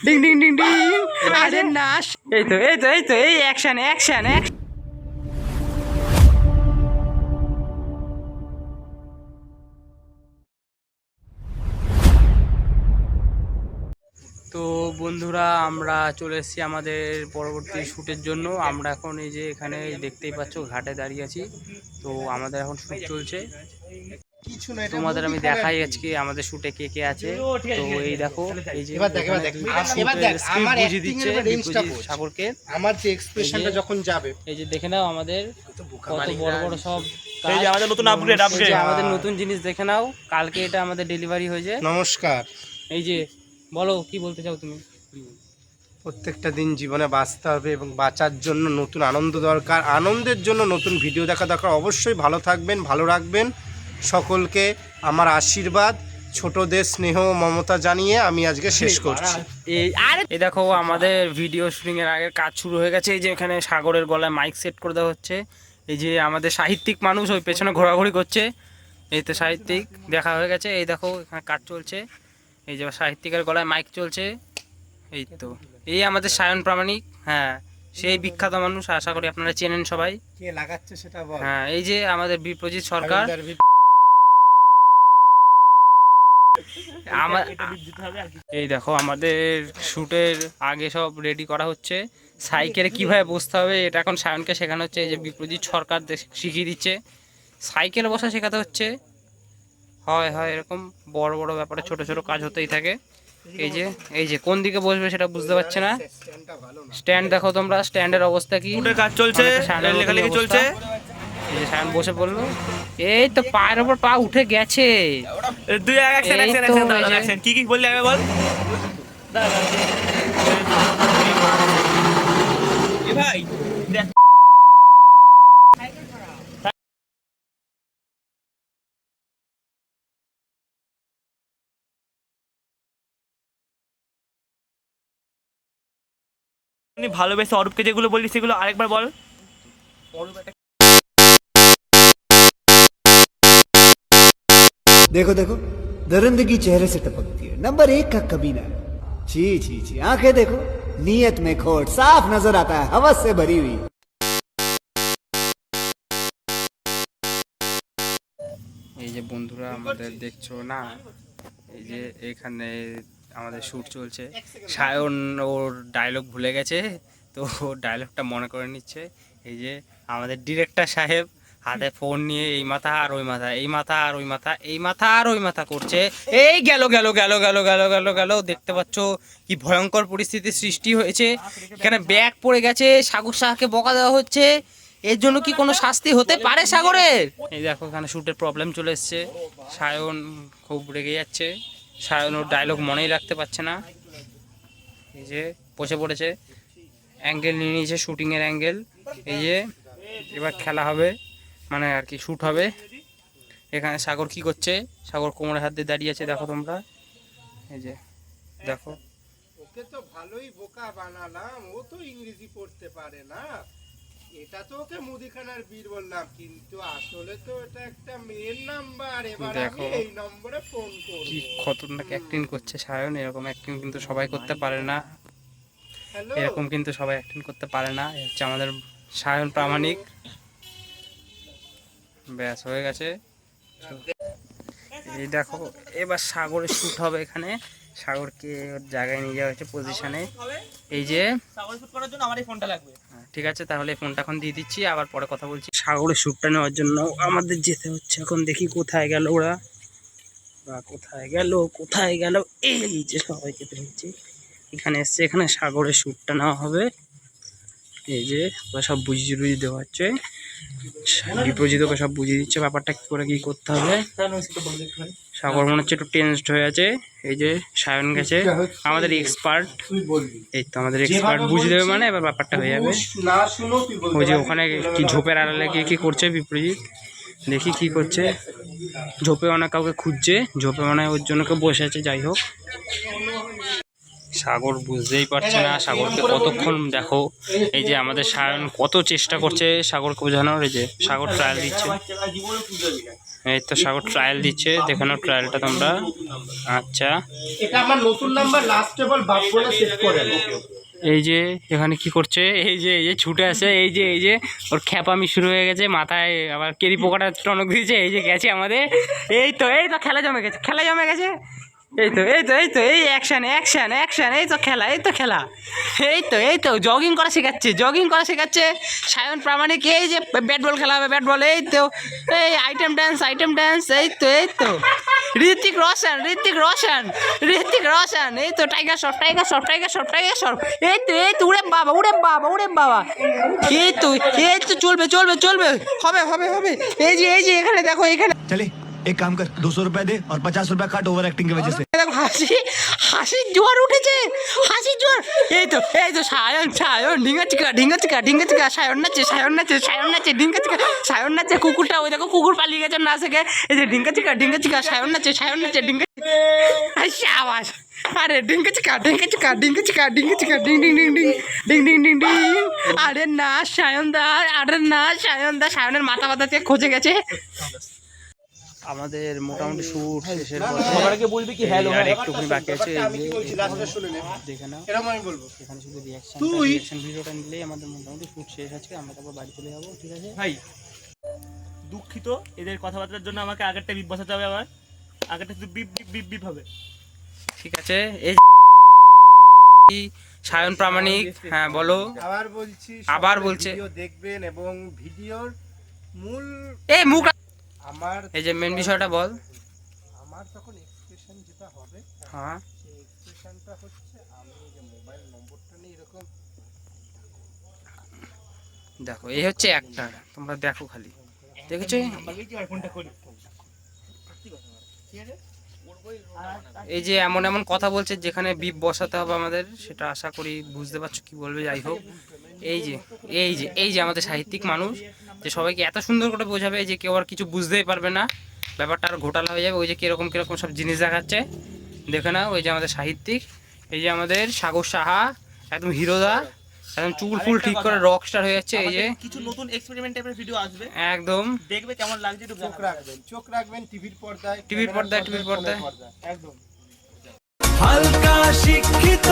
Ding ding ding ding. আরে না, এই তো এই তো এই তো এই অ্যাকশন অ্যাকশন। তো বন্ধুরা, আমরা চলে এসেছি আমাদের পরবর্তী শ্যুটের জন্য। আমরা এখন এই যে এখানে দেখতেই পাচ্ছ ঘাটে দাঁড়িয়ে আছি। তো আমাদের এখন শ্যুট চলছে। তোমাদের আমি দেখাই আজকে আমাদের শ্যুটে কে কে আছে। তো এই দেখো, এই যে সাগরকে আমার যে এক্সপ্রেশনটা যখন যাবে, এই যে দেখে নাও আমাদের কত বড় বড় সব, এই যে আমাদের নতুন আপগ্রেড আমাদের নতুন জিনিস দেখে নাও। কালকে এটা আমাদের ডেলিভারি হয়েছে। নমস্কার। এই যে বলো, কি বলতে চাও তুমি? প্রত্যেকটা দিন জীবনে বাঁচতে হবে এবং বাঁচার জন্য নতুন আনন্দ দরকার। আনন্দের জন্য নতুন ভিডিও দেখা দরকার। অবশ্যই ভালো থাকবেন, ভালো রাখবেন সকলকে। আমার আশীর্বাদ, ছোটদের স্নেহ মমতা জানিয়ে আমি আজকে শেষ করছি। এই দেখো, আমাদের ভিডিও শুটিং এর আগের কাজ শুরু হয়ে গেছে। এই যে এখানে সাগরের গলায় মাইক সেট করে দেওয়া হচ্ছে। এই যে আমাদের সাহিত্যিক মানুষ ওই পেছনে ঘোরাঘুরি করছে। এই তো সাহিত্যিক দেখা হয়ে গেছে। এই দেখো এখানে কাজ চলছে। এই যে সাহিত্যিকের গলায় মাইক চলছে। এই তো এই আমাদের সায়ন প্রামাণিক। হ্যাঁ, সেই বিখ্যাত মানুষ, আশা করি আপনারা চেনেন সবাই। কে লাগাচ্ছে সেটা বল। হ্যাঁ, এই যে আমাদের বিপ্রজিৎ সরকার। এই দেখো আমাদের শ্যুটের আগে সব রেডি করা হচ্ছে। সাইকেলে কিভাবে বসতে হবে এটা এখন সায়নকে শেখানো হচ্ছে। এই যে বিপ্রজিৎ সরকার শিখিয়ে দিচ্ছে। সাইকেলে বসা শেখাতে হচ্ছে। হয় হয় এরকম বড় বড় ব্যাপারে ছোট ছোট কাজ হতেই থাকে। এই যে কোন দিকে বসবে সেটা বুঝতে পারছে না। স্ট্যান্ড দেখো তোমরা, স্ট্যান্ডের অবস্থা কি? কাজ চলছে, লেখালেখি চলছে। এই যে সায়ন বসে পড়লো। এই তো পায়ের ওপর পা উঠে গেছে। দুই অ্যাকশন কি কি বললি আগে বল। ভাই ভালোবেসে অরূপকে যেগুলো বললি সেগুলো আরেকবার বল। देखो देखो, दरिंदगी चेहरे से टपकती है। नंबर 1 का कमीना। छी छी छी, आंखें देखो, नीयत में खोट साफ नजर आता है, हवस से भरी हुई। এই যে বন্ধুরা আমাদের দেখছো না, এই যে এখানে আমাদের শ্যুট চলছে। সায়ন ওর ডায়লগ ভুলে গেছে, তো ওর ডায়লগটা মনে করে নিচ্ছে। এই যে আমাদের ডিরেক্টর সাহেব হাতে ফোন নিয়ে এই মাথা আর ওই মাথা, এই মাথা আর ওই মাথা, এই মাথা আর ওই মাথা করছে। এই গেল গেল গেল গেল গেল গেল গেল। দেখতে পাচ্ছ কি ভয়ঙ্কর পরিস্থিতির সৃষ্টি হয়েছে। এখানে ব্যাগ পড়ে গেছে, সাগর শাহকে বকা দেওয়া হচ্ছে। এর জন্য কি কোনো শাস্তি হতে পারে সাগরের? এই দেখো এখানে শ্যুটের প্রবলেম চলে এসছে। সায়ন খুব রেগে যাচ্ছে। সায়ন ওর ডায়লগ মনেই রাখতে পারছে না। এই যে বসে পড়েছে, অ্যাঙ্গেল নিয়ে নিয়েছে, শ্যুটিংয়ের অ্যাঙ্গেল। এই যে এবার খেলা হবে, মানে আর কি শ্যুট হবে। এখানে সাগর কি করছে? সাগর কোমরে হাত দিয়ে দাঁড়িয়ে আছে, দেখো তোমরা। এই যে দেখো, ওকে তো ভালোই বোকা বানালাম, ও তো ইংরেজি পড়তে পারে না। এটা তো ওকে মুদিখানার বীর বললাম, কিন্তু আসলে তো এটা একটা মেয়ের নাম্বার। এবার আমি এই নম্বরে ফোন করব। কি খতরনাক অ্যাক্টিং করছে সায়ন। এরকম অ্যাক্টিং কিন্তু সবাই করতে পারে না। হ্যালো, এরকম কিন্তু সবাই অ্যাক্টিং করতে পারে না। এই হচ্ছে আমাদের সায়ন প্রামাণিক। ব্যাস হয়ে গেছে। এই দেখো এবার সাগরের শ্যুট হবে এখানে। সাগরকে ওর জায়গায় নিয়ে যাওয়া হয়েছে পজিশনে। এই যে করার জন্য আমার এই ফোনটা লাগবে। ঠিক আছে, তাহলে ফোনটা এখন দিয়ে দিচ্ছি, আবার পরে কথা বলছি। সাগরের শ্যুটটা নেওয়ার জন্য আমাদের যেতে হচ্ছে। এখন দেখি কোথায় গেল ওরা, কোথায় গেল কোথায় গেল। এই যে সবাইকে পেয়েছি, এখানে এসছে। এখানে সাগরের শ্যুটটা নেওয়া হবে। এই যে সব বুঝিয়ে টুঝিয়ে দেওয়া হচ্ছে। বিপ্রজিতকে সব বুঝিয়ে দিচ্ছে ব্যাপারটা কি করে কি করতে হবে। সাগর মনে হচ্ছে একটু টেনসড হয়ে আছে। এই যে সায়ন গেছে, আমাদের এক্সপার্ট। এই তো আমাদের এক্সপার্ট বুঝিয়ে দেবে, মানে এবার ব্যাপারটা হয়ে যাবে। না শুনো তুই বল। ওই যে ওখানে কি ঝোপের আড়ালে গিয়ে কি করছে বিপ্রজিৎ, দেখি কি করছে। ঝোপে অনেক কাউকে খুঁজছে, ঝোপে মানে ওর জন্য কেউ বসে আছে। যাই হোক, সাগর বুঝতেই পারছে না সাগরকে কতক্ষণ দেখো। এই যে আমাদের সায়ন কত চেষ্টা করছে সাগরকে বোঝানোর। এই যে সাগর ট্রায়াল দিচ্ছে, এই তো সাগর ট্রায়াল দিচ্ছে, দেখে নাও ট্রায়ালটা তোমরা। আচ্ছা এটা আমার নতুন নাম্বার, লাস্ট টেবল বাপ বলে সেট করেন। এই যে এখানে কি করছে, এই যে ছুটে আসে, এই যে ওর খ্যাপামি শুরু হয়ে গেছে, মাথায় আবার কেরি পোকাটা টনক দিয়েছে। এই যে গেছে আমাদের, এই তো খেলা জমে গেছে। এই তো এই অ্যাকশন, এই তো খেলা, এই তো জগিং করা শেখাচ্ছে সায়ন প্রামাণিক। এই যে ব্যাট বল খেলা হবে, ব্যাট বল। এই তো এই আইটেম ডান্স, এই তো ঋতিক রোশন, এই তো টাইগার শট। এই তো উড়ে বাবা, এই তো চলবে, হবে। এই যে এখানে দেখো, এখানে चले एक काम कर 200 रुपए दे और 50 रुपए काट ओवर एक्टिंग की वजह से। দেখো হাসির জোয়ার উঠেছে, এই তো সায়ন ঢিঙ্গা সায়ন নাচে সায়ন নাচে। কুকুরটা ওই দেখো, কুকুর পালিয়ে গেছে না শেখে। এই যে ঢিঙ্গা সায়ন নাচে আওয়াজ। আরে ঢিঙ্গা চিকা ডিং আরে না সায়ন দা সায়নের মাথা থেকে খোঁজে গেছে। আমাদের মোটামুটি শুট শেষের পথে বলবি কি হ্যালো আর একটুখানি বাকি আছে। আমি কি বলছি লাস্টে শুনে নে, দেখে নাও, এরকম আমি বলবো। এখানে শুধু রিয়াকশন তুই- ভিডিওটা নিলেই আমাদের মোটামুটি শুট শেষ আছে। আমরা তারপর বাড়ি চলে যাবো, ঠিক আছে? ভাই দুঃখিত, এদের কথাবার্তার জন্য আমাকে আগেরটা বিপ বসাতে হবে। আবার আগেরটা শুধু বিপ হবে। ঠিক আছে। এই সায়ন প্রামাণিক, হ্যাঁ বলো। আবার বলছে ভিডিও দেখবেন এবং ভিডিওর মূল এই মুখ, আমার এই যে মেন বিষয়টা বল। আমার তখন এক্সপ্রেশন যেটা হবে, হ্যাঁ সেই এক্সপ্রেশনটা হচ্ছে আমি যে মোবাইল নম্বরটা নিয়ে এরকম দেখো, এই হচ্ছে একটা, তোমরা দেখো খালি, দেখেছো? এই যে এমন কথা বলছে যেখানে বিপ বসাতে হবে আমাদের, সেটা আশা করি বুঝতে পারছো কি বলবে। যাই হোক, এই যে আমাদের সাহিত্যিক মানুষ, যে সবাইকে এত সুন্দর করে বোঝাবে যে কেউ আর কিছু বুঝতেই পারবে না, ব্যাপারটা আর ঘোটালা হয়ে যাবে। ওই যে কিরকম সব জিনিস দেখাচ্ছে, দেখে না। ওই যে আমাদের সাহিত্যিক, এই যে আমাদের সাগর সাহা, একদম হিরোদা, একদম চুল ফুল ঠিক করে রক স্টার হয়ে যাচ্ছে। এই যে কিছু নতুন এক্সপেরিমেন্ট টাইপের ভিডিও আসবে, একদম দেখবে কেমন লাগছে। একটু চোখ রাখবেন টিভির পর্দায়, টিভির পর্দায় একদম হালকা শিক্ষিত